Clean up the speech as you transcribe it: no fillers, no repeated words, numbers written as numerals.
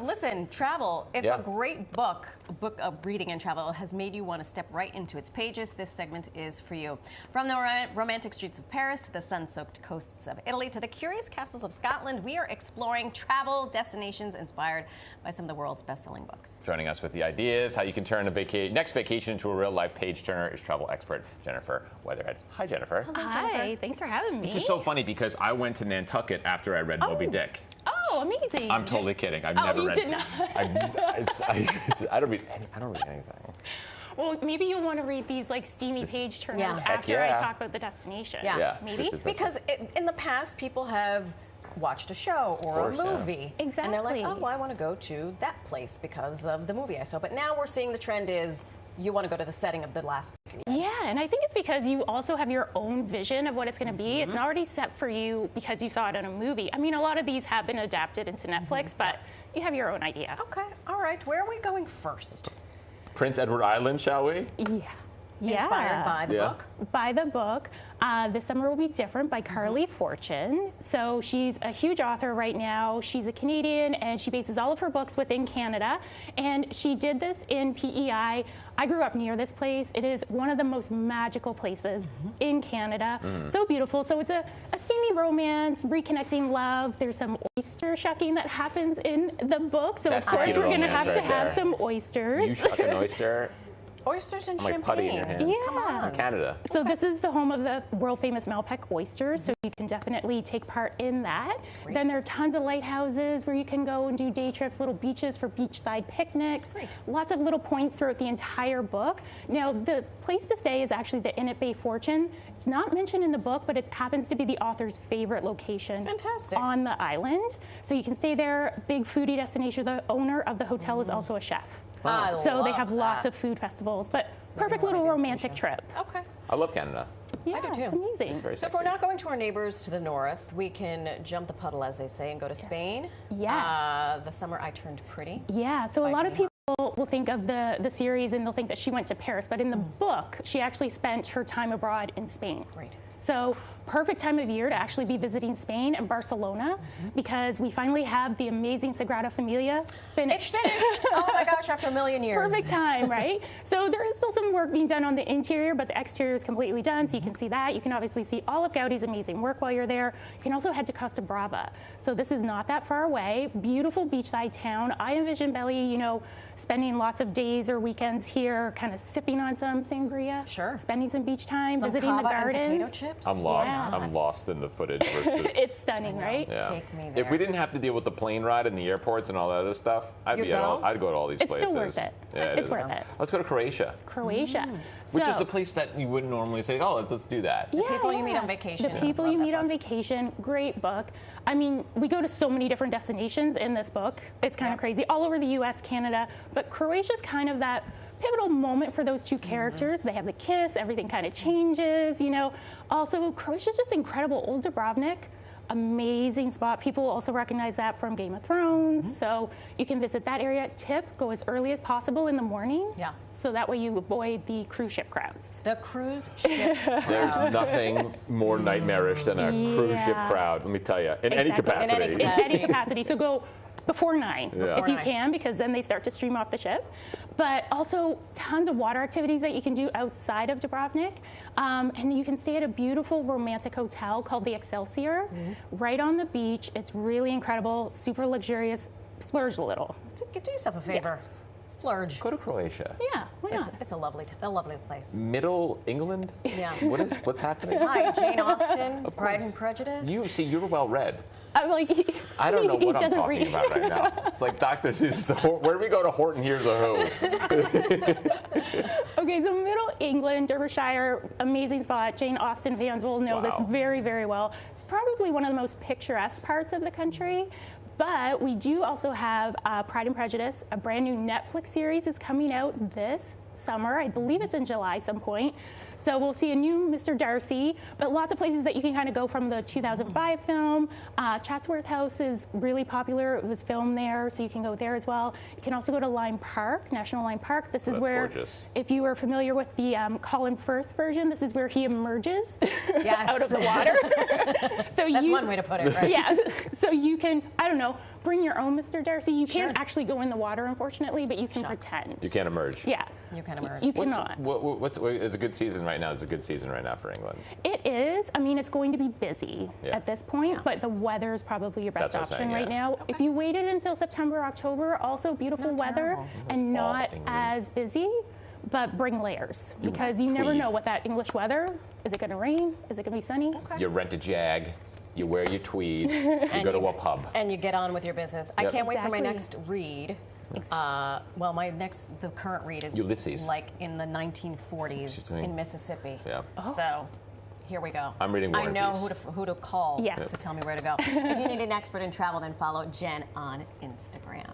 Listen, travel. If a great book of reading and travel has made you want to step right into its pages, this segment is for you. From the romantic streets of Paris to the sun-soaked coasts of Italy to the curious castles of Scotland, we are exploring travel destinations inspired by some of the world's best-selling books. Joining us with the ideas, how you can turn a next vacation into a real-life page-turner is travel expert Jennifer Weatherhead. Hi, Jennifer. Hello, Jennifer. Hi, thanks for having me. This is so funny because I went to Nantucket after I read Moby Dick. Oh, amazing. I'm totally kidding. I've never read. Did not. I don't read anything. Well, maybe you'll want to read these like steamy page turners after I talk about the destination. Maybe because in the past people have watched a show or a movie, and they're like, oh, well, I want to go to that place because of the movie I saw. But now we're seeing the trend is you want to go to the setting of the last book. Yeah, and I think it's because you also have your own vision of what it's going to be. It's not already set for you because you saw it in a movie. I mean, a lot of these have been adapted into Netflix, but you have your own idea. Okay, all right. Where are we going first? Prince Edward Island, shall we? Yeah. Inspired by the book? By the book. This Summer Will Be Different by Carly Fortune. So she's a huge author right now. She's a Canadian and she bases all of her books within Canada. And she did this in PEI. I grew up near this place. It is one of the most magical places in Canada. So beautiful. So it's a steamy romance, reconnecting love. There's some oyster shucking that happens in the book. So of course we're going to have some oysters. You shuck an oyster. Oysters and champagne. Like putty in your hands. Yeah. In Canada. So this is the home of the world famous Malpeque oysters, so you can definitely take part in that. Great. Then there are tons of lighthouses where you can go and do day trips, little beaches for beachside picnics. Great. Lots of little points throughout the entire book. Now the place to stay is actually the Inn at Bay Fortune. It's not mentioned in the book, but it happens to be the author's favorite location on the island. So you can stay there, big foodie destination. The owner of the hotel is also a chef. So they have lots of food festivals, but perfect little romantic trip. Okay. I love Canada. Yeah, I do too. It's amazing. It's very So if we're not going to our neighbors to the north, we can jump the puddle, as they say, and go to Spain. Yeah. The Summer I Turned Pretty. Yeah, so a lot of people will think of the series and they'll think that she went to Paris, but in the book, she actually spent her time abroad in Spain. Great. So perfect time of year to actually be visiting Spain and Barcelona because we finally have the amazing Sagrada Familia finished. It's finished. Oh my gosh, after a million years. Perfect time, right? So there is still some work being done on the interior, but the exterior is completely done, so you can see that. You can obviously see all of Gaudi's amazing work while you're there. You can also head to Costa Brava. So this is not that far away. Beautiful beachside town. I envision Belly, you know, spending lots of days or weekends here, kind of sipping on some sangria. Sure. Spending some beach time, some visiting the cava gardens. And potato chips. I'm lost. Yeah. I'm lost in the footage. It's stunning, right? Yeah. Take me there. If we didn't have to deal with the plane ride and the airports and all that other stuff, I'd go to all these places. It's still worth it. Yeah, it's worth it. Let's go to Croatia. Croatia. Which is a place that you wouldn't normally say, oh, let's do that. The people you meet on vacation. The people you meet on vacation. Great book. I mean, we go to so many different destinations in this book. It's kind of crazy. All over the U.S., Canada. But Croatia's kind of that pivotal moment for those two characters. They have the kiss. Everything kind of changes, you know. Also, Croatia's just incredible. Old Dubrovnik. Amazing spot. People also recognize that from Game of Thrones. So you can visit that area. Tip, go as early as possible in the morning. Yeah. So that way you avoid the cruise ship crowds. The cruise ship crowd. There's nothing more nightmarish than a cruise ship crowd, let me tell you, in any capacity. In any capacity. So go before 9 if you 9. can, because then they start to stream off the ship. But also tons of water activities that you can do outside of Dubrovnik. And you can stay at a beautiful romantic hotel called the Excelsior, right on the beach. It's really incredible, super luxurious. Splurge a little. Do yourself a favor. Splurge. Go to Croatia. Yeah, why not? It's a lovely place. Middle England? Yeah. What's happening? Hi, Jane Austen, Pride and Prejudice. You're well read. I'm like, I don't know what I'm doesn't talking read. about right now. It's like Dr. Seuss. Where do we go to Horton Hears a Who? Okay, so Middle England, Derbyshire, amazing spot. Jane Austen fans will know this very, very well. It's probably one of the most picturesque parts of the country. But we do also have Pride and Prejudice. A brand new Netflix series is coming out this summer. I believe it's in July some point. So we'll see a new Mr. Darcy, but lots of places that you can kind of go from the 2005 film. Chatsworth House is really popular. It was filmed there, so you can go there as well. You can also go to Lime Park, National Lime Park. This is where, if you were familiar with the Colin Firth version, this is where he emerges out of the water. So That's one way to put it, right? Yeah. So you can, I don't know, bring your own Mr. Darcy. You can't actually go in the water, unfortunately, but you can Shucks. pretend. You can't emerge. Yeah. You can emerge. You cannot. It's a good season right now. It's a good season right now for England. It is. I mean, it's going to be busy at this point, but the weather is probably your best That's what I'm option saying, right now. If you waited until September, October, also beautiful Not weather terrible. and not England. as busy, but bring layers because you never tweed. know what that English weather, is it going to rain? Is it going to be sunny? You rent a Jag. You wear your tweed. You go to a pub. And you get on with your business. I Yep. can't wait for my Exactly. next read. Well, the current read is Ulysses. like in the 1940s doing- in Mississippi. Yeah. So here we go. I'm reading War I and know Peace. who to call Yes. to tell me where to go. If you need an expert in travel, then follow Jen on Instagram.